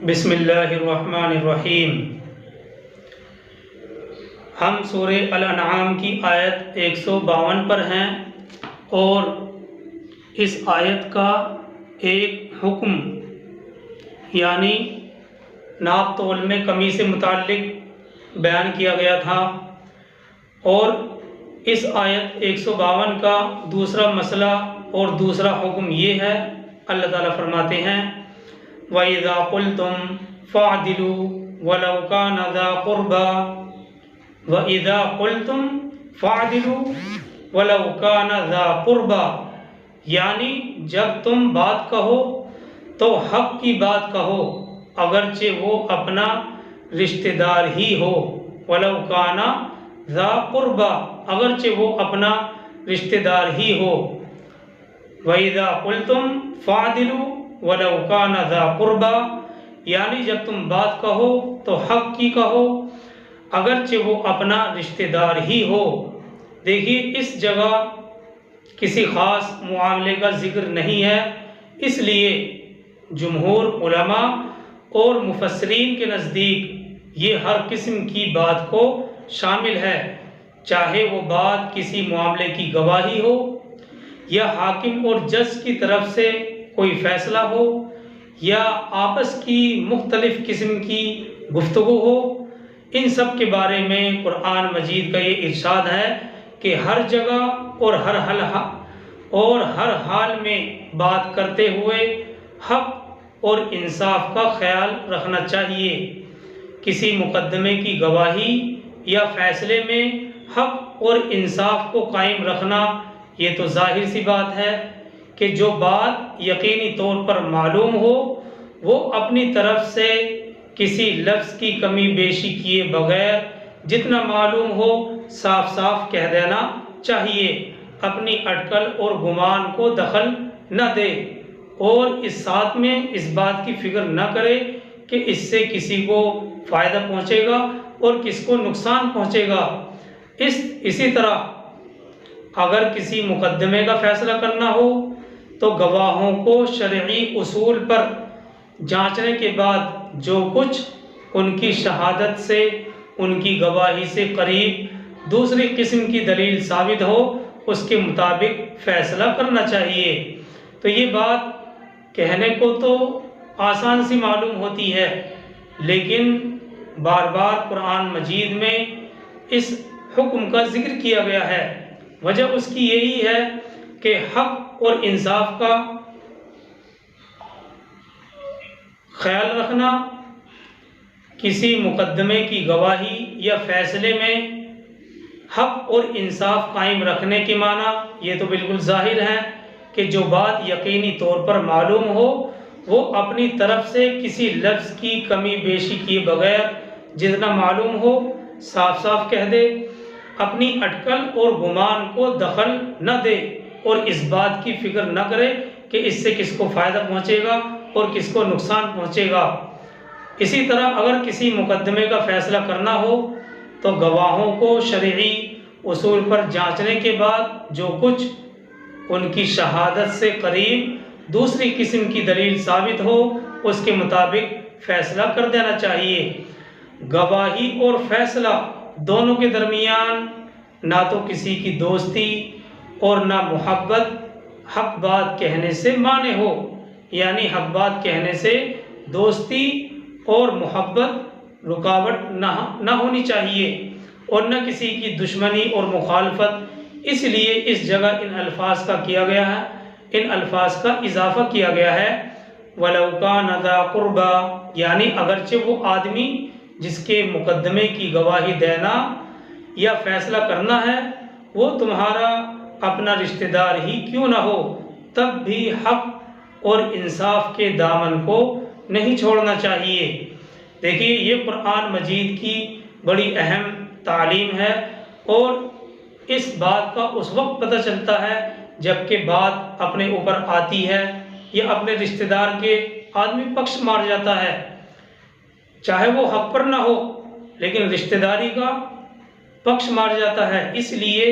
بسم اللہ الرحمن الرحیم۔ ہم سورہ الانعام کی آیت 152 پر ہیں اور اس آیت کا ایک حکم یعنی ناپ تول میں کمی سے متعلق بیان کیا گیا تھا، اور اس آیت 152 کا دوسرا مسئلہ اور دوسرا حکم یہ ہے، اللہ تعالیٰ فرماتے ہیں وَإِذَا قُلْتُمْ فَاعْدِلُوا وَلَوْ كَانَ ذَا قُرْبَى وَإِذَا قُلْتُمْ فَاعْدِلُوا وَلَوْ كَانَ ذَا قُرْبَى، یعنی جب تم بات کہو تو حق کی بات کہو اگرچہ وہ اپنا رشتہ دار ہی ہو، وَلَوْ كَانَ ذَا قُرْبَى، اگرچہ وہ اپنا رشتہ دار ہی ہو۔ وَإِذَا قُلْتُمْ فَاعْدِلُوا وَلَوْ كَانَ ذَا قُرْبَى، یعنی جب تم بات کہو تو حق کی کہو اگرچہ وہ اپنا رشتہ دار ہی ہو۔ دیکھیے اس جگہ کسی خاص معاملے کا ذکر نہیں ہے، اس لیے جمہور علماء اور مفسرین کے نزدیک یہ ہر قسم کی بات کو شامل ہے، چاہے وہ بات کسی معاملے کی گواہی ہو یا حاکم اور جج کی طرف سے کوئی فیصلہ ہو یا آپس کی مختلف قسم کی گفتگو ہو۔ ان سب کے بارے میں قرآن مجید کا یہ ارشاد ہے کہ ہر جگہ اور ہر حال میں بات کرتے ہوئے حق اور انصاف کا خیال رکھنا چاہیے۔ کسی مقدمے کی گواہی یا فیصلے میں حق اور انصاف کو قائم رکھنا یہ تو ظاہر سی بات ہے کہ جو بات یقینی طور پر معلوم ہو وہ اپنی طرف سے کسی لفظ کی کمی بیشی کیے بغیر جتنا معلوم ہو صاف صاف کہہ دینا چاہیے، اپنی اٹکل اور گمان کو دخل نہ دے، اور اس ساتھ میں اس بات کی فکر نہ کرے کہ اس سے کسی کو فائدہ پہنچے گا اور کس کو نقصان پہنچے گا۔ اسی طرح اگر کسی مقدمے کا فیصلہ کرنا ہو تو گواہوں کو شرعی اصول پر جانچنے کے بعد جو کچھ ان کی شہادت سے، ان کی گواہی سے قریب دوسری قسم کی دلیل ثابت ہو اس کے مطابق فیصلہ کرنا چاہیے۔ تو یہ بات کہنے کو تو آسان سی معلوم ہوتی ہے، لیکن بار بار قرآن مجید میں اس حکم کا ذکر کیا گیا ہے۔ وجہ اس کی یہی ہے کہ حق اور انصاف کا خیال رکھنا، کسی مقدمے کی گواہی یا فیصلے میں حق اور انصاف قائم رکھنے کے معنی یہ تو بالکل ظاہر ہے کہ جو بات یقینی طور پر معلوم ہو وہ اپنی طرف سے کسی لفظ کی کمی بیشی کیے بغیر جتنا معلوم ہو صاف صاف کہہ دے، اپنی اٹکل اور گمان کو دخل نہ دے، اور اس بات کی فکر نہ کرے کہ اس سے کس کو فائدہ پہنچے گا اور کس کو نقصان پہنچے گا۔ اسی طرح اگر کسی مقدمے کا فیصلہ کرنا ہو تو گواہوں کو شرعی اصول پر جانچنے کے بعد جو کچھ ان کی شہادت سے قریب دوسری قسم کی دلیل ثابت ہو اس کے مطابق فیصلہ کر دینا چاہیے۔ گواہی اور فیصلہ دونوں کے درمیان نہ تو کسی کی دوستی اور نہ محبت حق بات کہنے سے مانے ہو، یعنی حق بات کہنے سے دوستی اور محبت رکاوٹ نہ ہونی چاہیے، اور نہ کسی کی دشمنی اور مخالفت۔ اس لیے اس جگہ ان الفاظ کا کیا گیا ہے، ان الفاظ کا اضافہ کیا گیا ہے وَلَوْ كَانَ ذَا قُرْبَى، یعنی اگرچہ وہ آدمی جس کے مقدمے کی گواہی دینا یا فیصلہ کرنا ہے وہ تمہارا اپنا رشتہ دار ہی کیوں نہ ہو، تب بھی حق اور انصاف کے دامن کو نہیں چھوڑنا چاہیے۔ دیکھیے یہ قرآن مجید کی بڑی اہم تعلیم ہے، اور اس بات کا اس وقت پتہ چلتا ہے جب کہ بات اپنے اوپر آتی ہے یا اپنے رشتہ دار کے آدمی پکش مار جاتا ہے، چاہے وہ حق پر نہ ہو لیکن رشتہ داری کا پکش مار جاتا ہے۔ اس لیے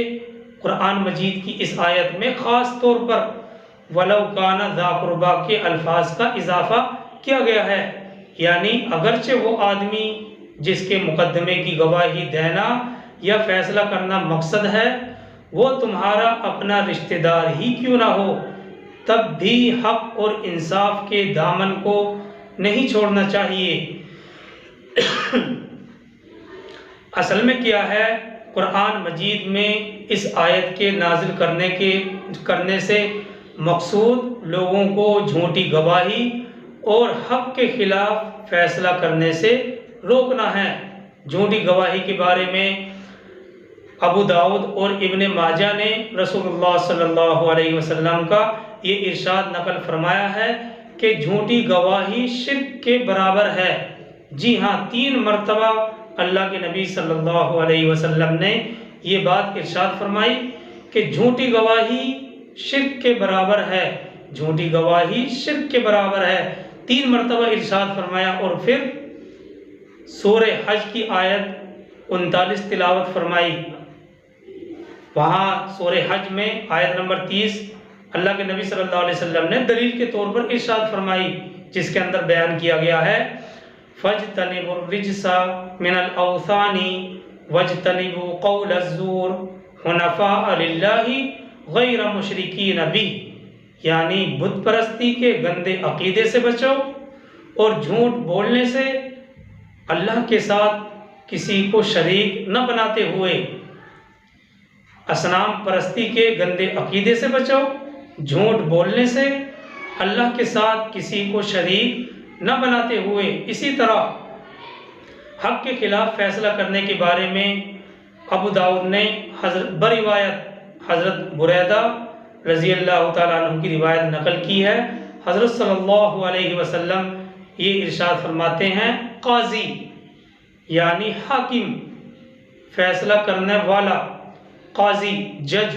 قرآن مجید کی اس آیت میں خاص طور پر وَلَوْ كَانَ ذَا قُرْبَى کے الفاظ کا اضافہ کیا گیا ہے، یعنی اگرچہ وہ آدمی جس کے مقدمے کی گواہی دینا یا فیصلہ کرنا مقصد ہے وہ تمہارا اپنا رشتہ دار ہی کیوں نہ ہو، تب بھی حق اور انصاف کے دامن کو نہیں چھوڑنا چاہیے۔ اصل میں کیا ہے، قرآن مجید میں اس آیت کے نازل کرنے سے مقصود لوگوں کو جھوٹی گواہی اور حق کے خلاف فیصلہ کرنے سے روکنا ہے۔ جھوٹی گواہی کے بارے میں ابو داؤد اور ابن ماجہ نے رسول اللہ صلی اللہ علیہ وسلم کا یہ ارشاد نقل فرمایا ہے کہ جھوٹی گواہی شرک کے برابر ہے۔ جی ہاں، 3 مرتبہ اللہ کے نبی صلی اللہ علیہ وسلم نے یہ بات ارشاد فرمائی کہ جھوٹی گواہی شرک کے برابر ہے، جھوٹی گواہی شرک کے برابر ہے، 3 مرتبہ ارشاد فرمایا۔ اور پھر سورہ حج کی آیت 39 تلاوت فرمائی۔ وہاں سورہ حج میں آیت نمبر 30 اللہ کے نبی صلی اللہ علیہ وسلم نے دلیل کے طور پر ارشاد فرمائی، جس کے اندر بیان کیا گیا ہے فَاجْتَنِبُوا الرِّجْسَ مِنَ الْأَوْثَانِ وَاجْتَنِبُوا قَوْلَ الزُّورِ حُنَفَاءَ لِلَّهِ غَيْرَ مُشْرِكِينَ بِهِ، یعنی بت پرستی کے گندے عقیدے سے بچو اور جھوٹ بولنے سے اللہ کے ساتھ کسی کو شریک نہ بناتے ہوئے۔ اصنام پرستی کے گندے عقیدے سے بچو، جھوٹ بولنے سے اللہ کے ساتھ کسی کو شریک نہ بناتے ہوئے۔ اسی طرح حق کے خلاف فیصلہ کرنے کے بارے میں ابو داؤد نے بروایت حضرت بریدہ رضی اللہ تعالیٰ عنہ کی روایت نقل کی ہے۔ حضرت صلی اللہ علیہ وسلم یہ ارشاد فرماتے ہیں، قاضی یعنی حاکم، فیصلہ کرنے والا، قاضی جج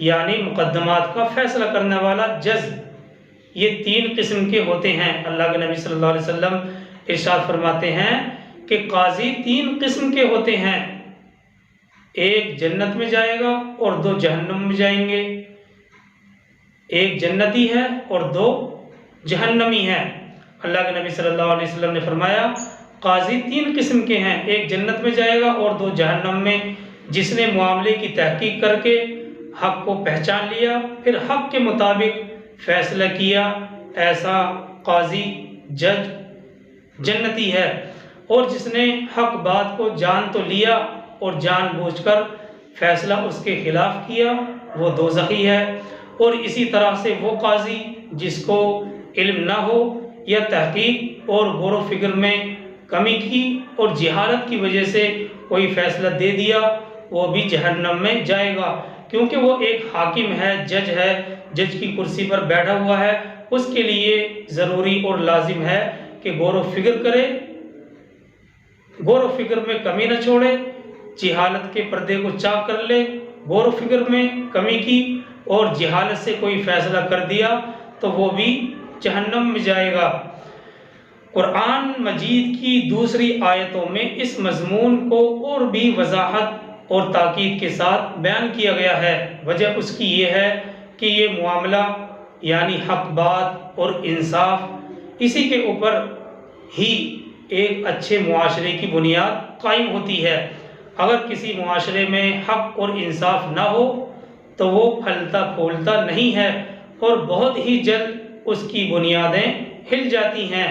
یعنی مقدمات کا فیصلہ کرنے والا جج، یہ 3 قسم کے ہوتے ہیں۔ اللہ کے نبی صلی اللہ علیہ وسلم ارشاد فرماتے ہیں کہ قاضی 3 قسم کے ہوتے ہیں، ایک جنت میں جائے گا اور 2 جہنم میں جائیں گے، ایک جنتی ہے اور 2 جہنمی ہیں۔ اللہ کے نبی صلی اللہ علیہ وسلم نے فرمایا قاضی 3 قسم کے ہیں، ایک جنت میں جائے گا اور 2 جہنم میں۔ جس نے معاملے کی تحقیق کر کے حق کو پہچان لیا پھر حق کے مطابق فیصلہ کیا، ایسا قاضی جج جنتی ہے۔ اور جس نے حق بات کو جان تو لیا اور جان بوجھ کر فیصلہ اس کے خلاف کیا، وہ دوزخی ہے۔ اور اسی طرح سے وہ قاضی جس کو علم نہ ہو یا تحقیق اور غور و فکر میں کمی کی اور جہالت کی وجہ سے کوئی فیصلہ دے دیا، وہ بھی جہنم میں جائے گا، کیونکہ وہ ایک حاکم ہے، جج ہے، جج کی کرسی پر بیٹھا ہوا ہے۔ اس کے لیے ضروری اور لازم ہے کہ غور و فکر کرے، غور و فکر میں کمی نہ چھوڑے، جہالت کے پردے کو چاک کر لے۔ غور و فکر میں کمی کی اور جہالت سے کوئی فیصلہ کر دیا تو وہ بھی جہنم میں جائے گا۔ قرآن مجید کی دوسری آیتوں میں اس مضمون کو اور بھی وضاحت اور تاکید کے ساتھ بیان کیا گیا ہے۔ وجہ اس کی یہ ہے کہ یہ معاملہ یعنی حق بات اور انصاف، اسی کے اوپر ہی ایک اچھے معاشرے کی بنیاد قائم ہوتی ہے۔ اگر کسی معاشرے میں حق اور انصاف نہ ہو تو وہ پھلتا پھولتا نہیں ہے اور بہت ہی جلد اس کی بنیادیں ہل جاتی ہیں،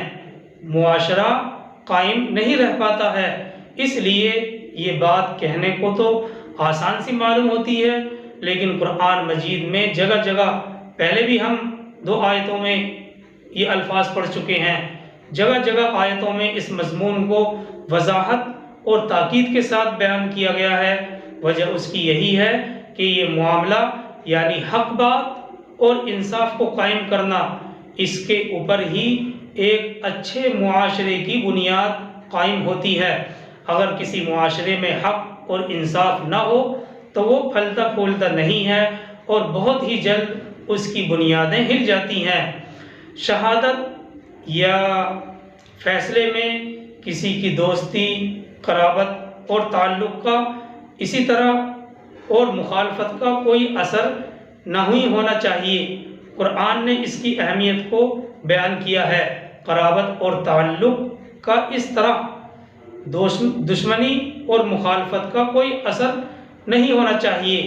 معاشرہ قائم نہیں رہ پاتا ہے۔ اس لیے یہ بات کہنے کو تو آسان سی معلوم ہوتی ہے، لیکن قرآن مجید میں جگہ جگہ، پہلے بھی ہم 2 آیتوں میں یہ الفاظ پڑھ چکے ہیں، جگہ جگہ آیتوں میں اس مضمون کو وضاحت اور تاکید کے ساتھ بیان کیا گیا ہے۔ وجہ اس کی یہی ہے کہ یہ معاملہ یعنی حق بات اور انصاف کو قائم کرنا، اس کے اوپر ہی ایک اچھے معاشرے کی بنیاد قائم ہوتی ہے۔ اگر کسی معاشرے میں حق اور انصاف نہ ہو تو وہ پھلتا پھولتا نہیں ہے اور بہت ہی جلد اس کی بنیادیں ہل جاتی ہیں۔ شہادت یا فیصلے میں کسی کی دوستی، قرابت اور تعلق کا، اسی طرح اور مخالفت کا کوئی اثر نہ ہی ہونا چاہیے۔ قرآن نے اس کی اہمیت کو بیان کیا ہے۔ قرابت اور تعلق کا اس طرح دشمنی اور مخالفت کا کوئی اثر نہیں ہونا چاہیے۔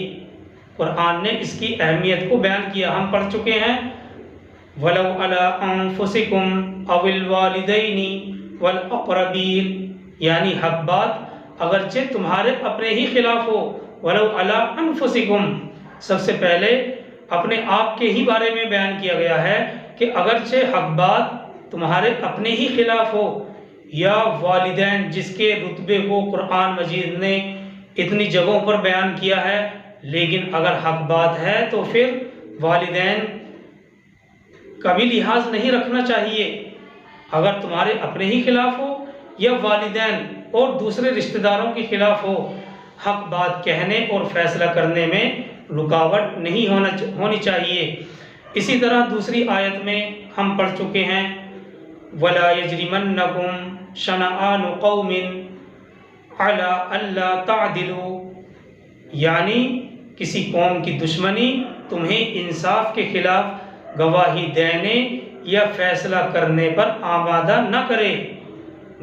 قرآن نے اس کی اہمیت کو بیان کیا، ہم پڑھ چکے ہیں وَلَوْ عَلَىٰ أَنفُسِكُمْ أَوِ الْوَالِدَيْنِ وَالْأَقْرَبِينَ، یعنی حق بات اگرچہ تمہارے اپنے ہی خلاف ہو۔ وَلَوْ عَلَىٰ أَنفُسِكُمْ، سب سے پہلے اپنے آپ کے ہی بارے میں بیان کیا گیا ہے کہ اگرچہ حق بات تمہارے اپنے ہی خلاف ہو، یا والدین جس کے رتبے کو قرآن مجید نے اتنی جگہوں پر بیان کیا ہے، لیکن اگر حق بات ہے تو پھر والدین کا بھی لحاظ نہیں رکھنا چاہیے۔ اگر تمہارے اپنے ہی خلاف ہو یا والدین اور دوسرے رشتہ داروں کے خلاف ہو، حق بات کہنے اور فیصلہ کرنے میں رکاوٹ نہیں ہونی چاہیے۔ اسی طرح دوسری آیت میں ہم پڑھ چکے ہیں وَلَا يَجْرِمَنَّكُمْ شَنَآنُ قَوْمٍ عَلَىٰ أَلَّا تَعْدِلُوا، یعنی کسی قوم کی دشمنی تمہیں انصاف کے خلاف گواہی دینے یا فیصلہ کرنے پر آمادہ نہ کرے۔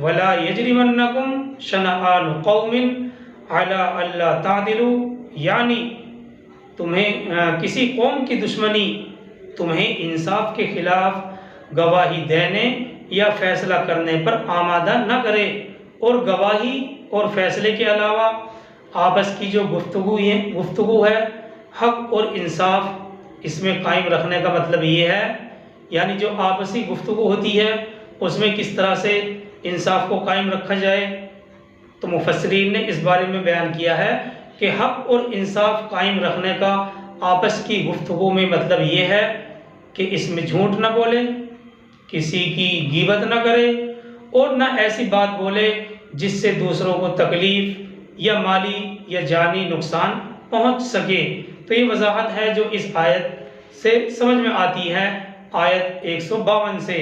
وَلَا يَجْرِمَنَّكُمْ شَنَآنُ قَوْمٍ عَلَىٰ أَلَّا تَعْدِلُوا، یعنی تمہیں کسی قوم کی دشمنی تمہیں انصاف کے خلاف گواہی دینے یا فیصلہ کرنے پر آمادہ نہ کرے۔ اور گواہی اور فیصلے کے علاوہ آپس کی جو گفتگو ہے حق اور انصاف اس میں قائم رکھنے کا مطلب یہ ہے، یعنی جو آپسی گفتگو ہوتی ہے اس میں کس طرح سے انصاف کو قائم رکھا جائے۔ تو مفسرین نے اس بارے میں بیان کیا ہے کہ حق اور انصاف قائم رکھنے کا آپس کی گفتگو میں مطلب یہ ہے کہ اس میں جھوٹ نہ بولے، کسی کی غیبت نہ کرے اور نہ ایسی بات بولے جس سے دوسروں کو تکلیف یا مالی یا جانی نقصان پہنچ سکے۔ تو یہ وضاحت ہے جو اس آیت سے سمجھ میں آتی ہے، آیت 152 سے۔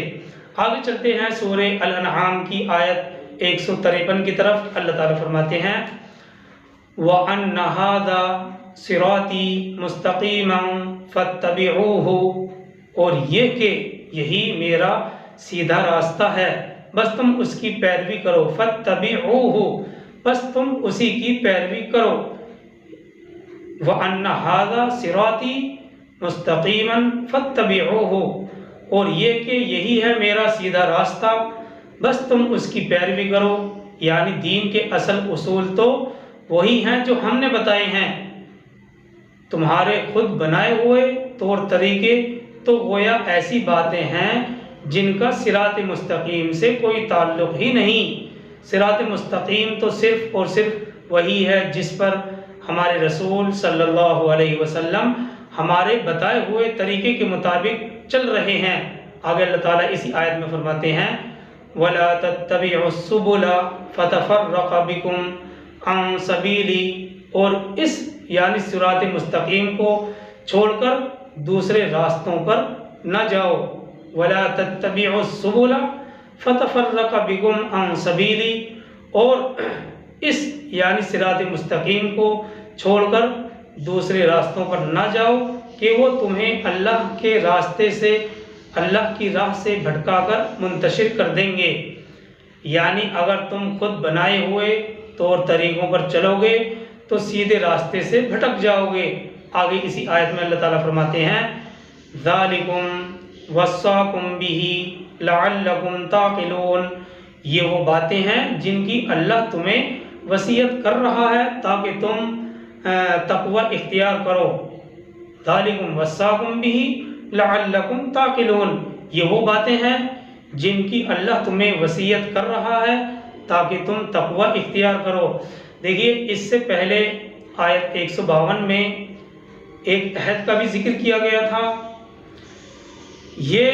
آگے چلتے ہیں سورہ الانعام کی آیت 153 کی طرف۔ اللہ تعالیٰ فرماتے ہیں وَأَنَّ هَذَا صِرَاطِي مُسْتَقِيمًا فَاتَّبِعُوهُ، اور یہ کہ یہی میرا سیدھا راستہ ہے بس تم اس کی پیروی کرو۔ فَاتَّبِعُوهُ، بس تم اسی کی پیروی کرو۔ وَأَنَّ هَذَا صِرَاطِي مُسْتَقِيمًا فَاتَّبِعُوهُ، اور یہ کہ یہی ہے میرا سیدھا راستہ بس تم اس کی پیروی کرو۔ یعنی دین کے اصل اصول تو وہی ہیں جو ہم نے بتائے ہیں، تمہارے خود بنائے ہوئے طور طریقے تو گویا ایسی باتیں ہیں جن کا صراط مستقیم سے کوئی تعلق ہی نہیں۔ صراط مستقیم تو صرف اور صرف وہی ہے جس پر ہمارے رسول صلی اللہ علیہ وسلم ہمارے بتائے ہوئے طریقے کے مطابق چل رہے ہیں۔ آگے اللہ تعالیٰ اسی آیت میں فرماتے ہیں وَلَا تَتَّبِعُوا السُّبُلَ فَتَفَرَّقَ بِكُمْ عَن سَبِيلِهِ، اور اس یعنی صراط مستقیم کو چھوڑ کر دوسرے راستوں پر نہ جاؤ۔ وَلَا تَتَّبِعُوا السُّبُلَ فَتَفَرَّقَ بِكُمْ عَن سَبِيلِهِ، اور اس یعنی صراط مستقیم کو چھوڑ کر دوسرے راستوں پر نہ جاؤ کہ وہ تمہیں اللہ کے راستے سے، اللہ کی راہ سے بھٹکا کر منتشر کر دیں گے۔ یعنی اگر تم خود بنائے ہوئے طور طریقوں پر چلو گے تو سیدھے راستے سے بھٹک جاؤ گے۔ آگے اسی آیت میں اللہ تعالیٰ فرماتے ہیں ذَلِكُمْ وَصَّاكُمْ بِهِ لَعَلَّكُمْ تَعْقِلُونَ، یہ وہ باتیں ہیں جن کی اللہ تمہیں وصیت کر رہا ہے تاکہ تم تقوی اختیار کرو۔ ذَلِكُمْ وَصَّاكُمْ بِهِ لَعَلَّكُمْ تَعْقِلُونَ، یہ وہ باتیں ہیں جن کی اللہ تمہیں وصیت کر رہا ہے تاکہ تم تقوی اختیار کرو۔ دیکھیے اس سے پہلے آیت 152 میں ایک عہد کا بھی ذکر کیا گیا تھا، یہ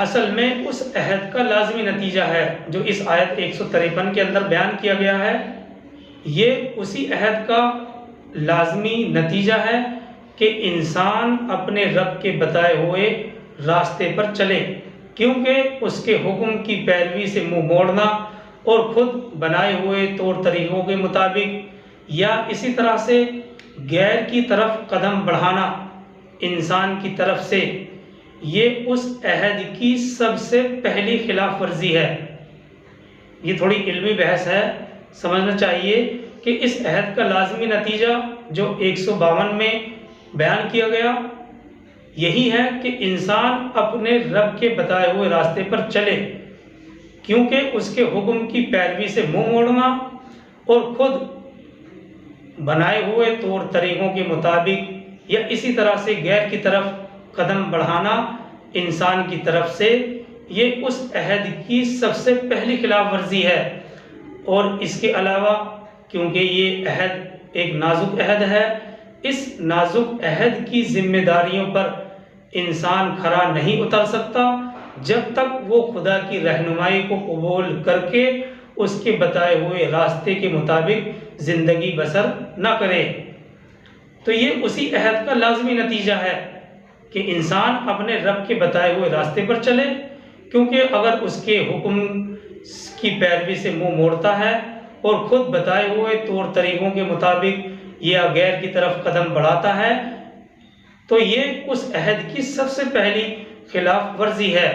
اصل میں اس عہد کا لازمی نتیجہ ہے جو اس آیت 153 کے اندر بیان کیا گیا ہے۔ یہ اسی عہد کا لازمی نتیجہ ہے کہ انسان اپنے رب کے بتائے ہوئے راستے پر چلے، کیونکہ اس کے حکم کی پیروی سے منہ موڑنا اور خود بنائے ہوئے طور طریقوں کے مطابق یا اسی طرح سے غیر کی طرف قدم بڑھانا انسان کی طرف سے یہ اس عہد کی سب سے پہلی خلاف ورزی ہے۔ یہ تھوڑی علمی بحث ہے، سمجھنا چاہیے کہ اس عہد کا لازمی نتیجہ جو 152 میں بیان کیا گیا یہی ہے کہ انسان اپنے رب کے بتائے ہوئے راستے پر چلے، کیونکہ اس کے حکم کی پیروی سے منہ موڑنا اور خود بنائے ہوئے طور طریقوں کے مطابق یا اسی طرح سے غیر کی طرف قدم بڑھانا انسان کی طرف سے یہ اس عہد کی سب سے پہلی خلاف ورزی ہے۔ اور اس کے علاوہ کیونکہ یہ عہد ایک نازک عہد ہے، اس نازک عہد کی ذمہ داریوں پر انسان کھرا نہیں اتر سکتا جب تک وہ خدا کی رہنمائی کو قبول کر کے اس کے بتائے ہوئے راستے کے مطابق زندگی بسر نہ کرے۔ تو یہ اسی عہد کا لازمی نتیجہ ہے کہ انسان اپنے رب کے بتائے ہوئے راستے پر چلے، کیونکہ اگر اس کے حکم کی پیروی سے منہ موڑتا ہے اور خود بتائے ہوئے طور طریقوں کے مطابق یا غیر کی طرف قدم بڑھاتا ہے تو یہ اس عہد کی سب سے پہلی خلاف ورزی ہے۔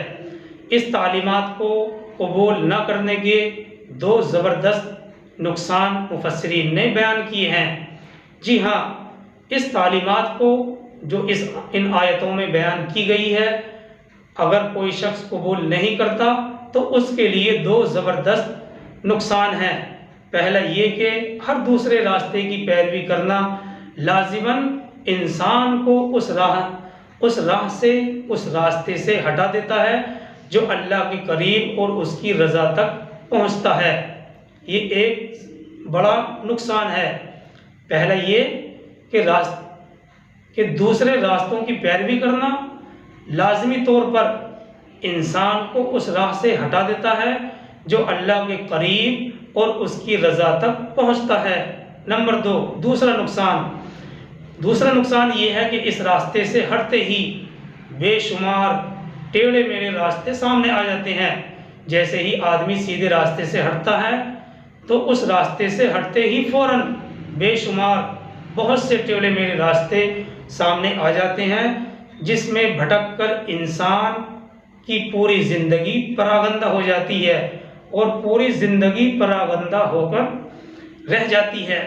اس تعلیمات کو قبول نہ کرنے کے دو زبردست نقصان مفسرین نے بیان کیے ہیں۔ جی ہاں، اس تعلیمات کو جو ان آیتوں میں بیان کی گئی ہے اگر کوئی شخص قبول نہیں کرتا تو اس کے لیے دو زبردست نقصان ہیں۔ پہلا یہ کہ ہر دوسرے راستے کی پیروی کرنا لازماً انسان کو اس راستے سے ہٹا دیتا ہے جو اللہ کے قریب اور اس کی رضا تک پہنچتا ہے۔ یہ ایک بڑا نقصان ہے۔ پہلا یہ کہ دوسرے راستوں کی پیروی کرنا لازمی طور پر انسان کو اس راہ سے ہٹا دیتا ہے جو اللہ کے قریب اور اس کی رضا تک پہنچتا ہے۔ نمبر 2، دوسرا نقصان یہ ہے کہ اس راستے سے ہٹتے ہی بے شمار ٹیڑھے میڑھے راستے سامنے آ جاتے ہیں۔ جیسے ہی آدمی سیدھے راستے سے ہٹتا ہے تو اس راستے سے ہٹتے ہی فوراً بے شمار بہت سے ٹیڑھے میڑھے راستے سامنے آ جاتے ہیں جس میں بھٹک کر انسان کی پوری زندگی پراگندہ ہو جاتی ہے اور پوری زندگی پراگندہ ہو کر رہ جاتی ہے۔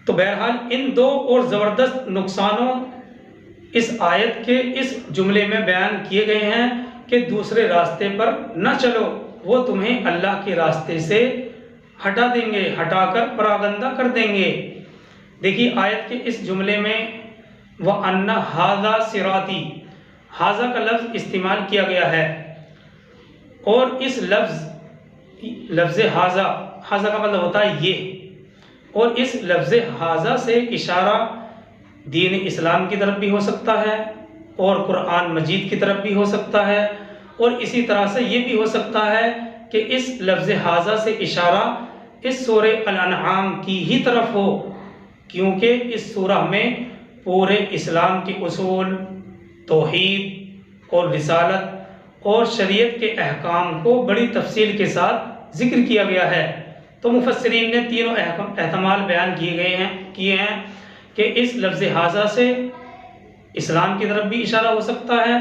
تو بہرحال ان دو اور زبردست نقصانوں اس آیت کے اس جملے میں بیان کیے گئے ہیں کہ دوسرے راستے پر نہ چلو، وہ تمہیں اللہ کے راستے سے ہٹا دیں گے، ہٹا کر پراگندہ کر دیں گے۔ دیکھیے آیت کے اس جملے میں وَأَنَّ هَذَا صِرَاطِي، ہاذا کا لفظ استعمال کیا گیا ہے، اور اس لفظ ہاذا کا مطلب ہوتا ہے یہ، اور اس لفظ ہاذا سے اشارہ دین اسلام کی طرف بھی ہو سکتا ہے اور قرآن مجید کی طرف بھی ہو سکتا ہے، اور اسی طرح سے یہ بھی ہو سکتا ہے کہ اس لفظ ہاذا سے اشارہ اس سورہ الانعام کی ہی طرف ہو، کیونکہ اس سورہ میں پورے اسلام کے اصول، توحید اور رسالت اور شریعت کے احکام کو بڑی تفصیل کے ساتھ ذکر کیا گیا ہے۔ تو مفسرین نے تینوں احتمال بیان کیے ہیں کہ اس لفظ ہاذا سے اسلام کی طرف بھی اشارہ ہو سکتا ہے،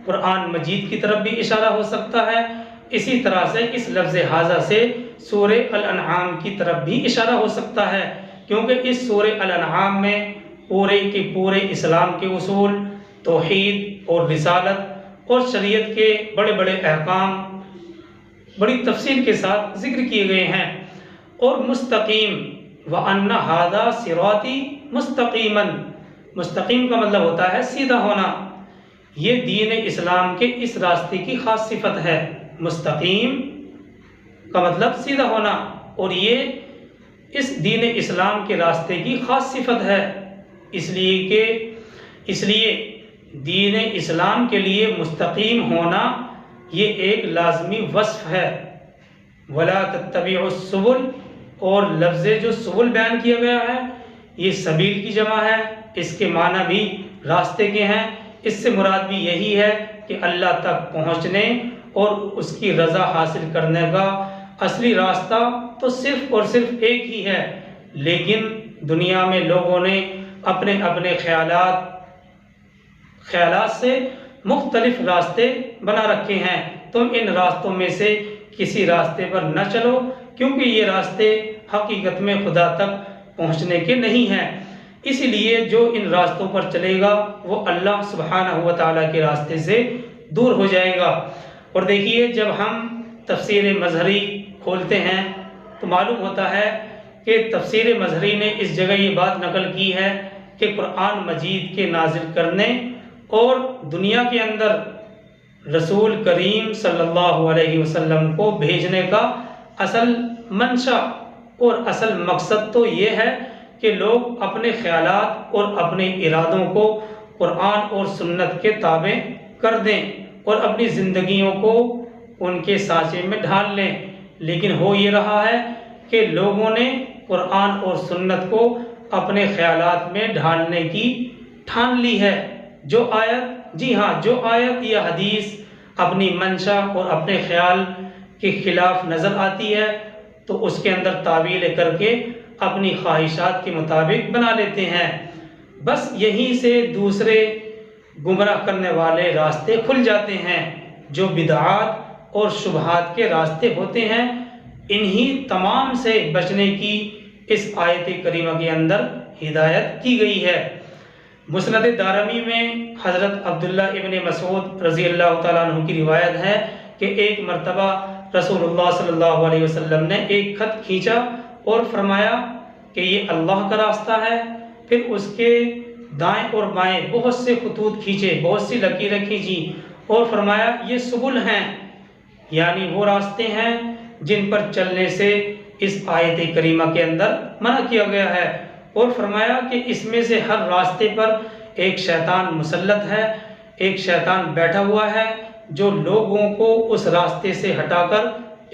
قرآن مجید کی طرف بھی اشارہ ہو سکتا ہے، اسی طرح سے اس لفظ ہاذا سے سورہ الانعام کی طرف بھی اشارہ ہو سکتا ہے، کیونکہ اس سورہ الانعام میں پورے کے پورے اسلام کے اصول، توحید اور رسالت اور شریعت کے بڑے بڑے احکام بڑی تفصیل کے ساتھ ذکر کیے گئے ہیں۔ اور مستقیم، وَأَنَّ هَذَا صِرَاطِي مُسْتَقِيمًا، مستقیم کا مطلب ہوتا ہے سیدھا ہونا، یہ دین اسلام کے اس راستے کی خاص صفت ہے۔ مستقیم کا مطلب سیدھا ہونا، اور یہ اس دین اسلام کے راستے کی خاص صفت ہے، اس لیے دین اسلام کے لیے مستقیم ہونا یہ ایک لازمی وصف ہے۔ وَلَا تَتَّبِعُوا السُّبُلَ، اور لفظ جو سبل بیان کیا گیا ہے یہ سبیل کی جمع ہے، اس کے معنی بھی راستے کے ہیں، اس سے مراد بھی یہی ہے کہ اللہ تک پہنچنے اور اس کی رضا حاصل کرنے کا اصلی راستہ تو صرف اور صرف ایک ہی ہے، لیکن دنیا میں لوگوں نے اپنے اپنے خیالات سے مختلف راستے بنا رکھے ہیں، تم ان راستوں میں سے کسی راستے پر نہ چلو، کیونکہ یہ راستے حقیقت میں خدا تک پہنچنے کے نہیں ہیں۔ اسی لیے جو ان راستوں پر چلے گا وہ اللہ سبحانہ و تعالیٰ کے راستے سے دور ہو جائے گا۔ اور دیکھیے، جب ہم تفسیر مظہری کھولتے ہیں تو معلوم ہوتا ہے کہ تفسیر مظہری نے اس جگہ یہ بات نقل کی ہے کہ قرآن مجید کے نازل کرنے اور دنیا کے اندر رسول کریم صلی اللہ علیہ وسلم کو بھیجنے کا اصل منشا اور اصل مقصد تو یہ ہے کہ لوگ اپنے خیالات اور اپنے ارادوں کو قرآن اور سنت کے تابع کر دیں اور اپنی زندگیوں کو ان کے سانچے میں ڈھال لیں۔ لیکن ہو یہ رہا ہے کہ لوگوں نے قرآن اور سنت کو اپنے خیالات میں ڈھالنے کی ٹھان لی ہے۔ جو آیت یا حدیث اپنی منشا اور اپنے خیال کے خلاف نظر آتی ہے تو اس کے اندر تعویل کر کے اپنی خواہشات کے مطابق بنا لیتے ہیں۔ بس یہیں سے دوسرے گمراہ کرنے والے راستے کھل جاتے ہیں جو بدعات اور شبہات کے راستے ہوتے ہیں۔ انہی تمام سے بچنے کی اس آیت کریمہ کے اندر ہدایت کی گئی ہے۔ مسند دارمی میں حضرت عبداللہ ابن مسعود رضی اللہ تعالیٰ عنہ کی روایت ہے کہ ایک مرتبہ رسول اللہ صلی اللہ علیہ وسلم نے ایک خط کھینچا اور فرمایا کہ یہ اللہ کا راستہ ہے۔ پھر اس کے دائیں اور بائیں بہت سے خطوط کھینچے، بہت سی لکیریں کھینچی اور فرمایا یہ سبل ہیں، یعنی وہ راستے ہیں جن پر چلنے سے اس آیت کریمہ کے اندر منع کیا گیا ہے، اور فرمایا کہ اس میں سے ہر راستے پر ایک شیطان مسلط ہے، ایک شیطان بیٹھا ہوا ہے جو لوگوں کو اس راستے سے ہٹا کر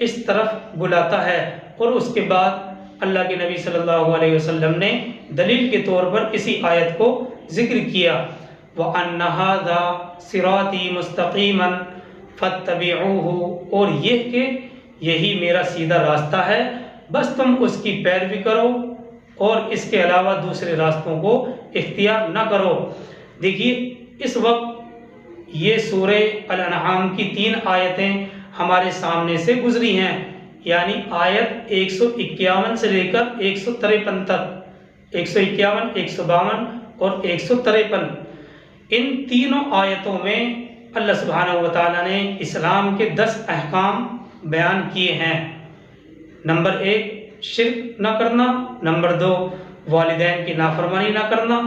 اس طرف بلاتا ہے۔ اور اس کے بعد اللہ کے نبی صلی اللہ علیہ وسلم نے دلیل کے طور پر اسی آیت کو ذکر کیا، وَأَنَّ هَذَا صِرَاطِي مُسْتَقِيمًا فَاتَّبِعُوهُ، اور یہ کہ یہی میرا سیدھا راستہ ہے، بس تم اس کی پیروی کرو اور اس کے علاوہ دوسرے راستوں کو اختیار نہ کرو۔ دیکھیے، اس وقت یہ سورہ الانعام کی 3 آیتیں ہمارے سامنے سے گزری ہیں، یعنی آیت 151 سے لے کر 153 تک، 151، 152 اور 153۔ ان تینوں آیتوں میں اللہ سبحانہ و تعالیٰ نے اسلام کے 10 احکام بیان کیے ہیں۔ نمبر 1 شرک نہ کرنا، نمبر 2 والدین کی نافرمانی نہ کرنا،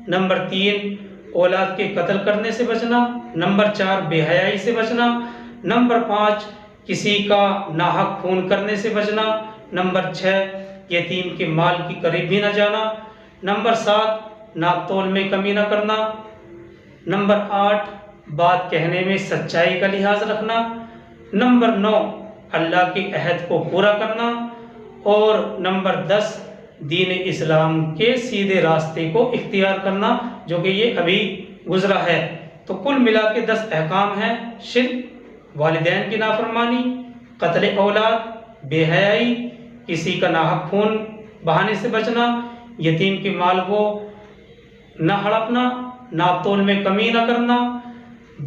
نمبر 3 اولاد کے قتل کرنے سے بچنا، نمبر 4 بے حیائی سے بچنا، نمبر 5 کسی کا ناحق خون کرنے سے بچنا، نمبر 6 یتیم کے مال کی قریب بھی نہ جانا، نمبر 7 ناپ تول میں کمی نہ کرنا، نمبر 8 بات کہنے میں سچائی کا لحاظ رکھنا، نمبر 9 اللہ کے عہد کو پورا کرنا، اور نمبر 10 دین اسلام کے سیدھے راستے کو اختیار کرنا، جو کہ یہ ابھی گزرا ہے۔ تو کل ملا کے 10 احکام ہیں: شرک، والدین کی نافرمانی، قتل اولاد، بے حیائی، کسی کا ناحق خون بہانے سے بچنا، یتیم کے مال کو نہ ہڑپنا، ناپ تول میں کمی نہ کرنا،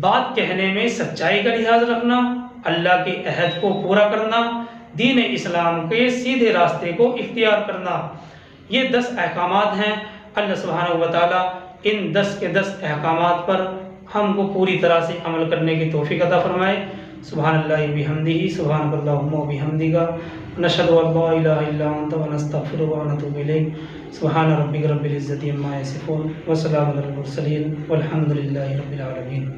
بات کہنے میں سچائی کا لحاظ رکھنا، اللہ کے عہد کو پورا کرنا، دین اسلام کے سیدھے راستے کو اختیار کرنا۔ یہ 10 احکامات ہیں۔ اللہ سبحانہ و تعالیٰ ان 10 کے 10 احکامات پر ہم کو پوری طرح سے عمل کرنے کی توفیق عطا فرمائے۔ سبحان اللہ وبحمدہ، سبحانک اللہم وبحمدک، نشہد ان لا الہ الا انت ونستغفرک ونتوب الیک۔ سبحان ربک رب العزۃ عما یصفون وسلام علی المرسلین والحمد للہ رب العالمین۔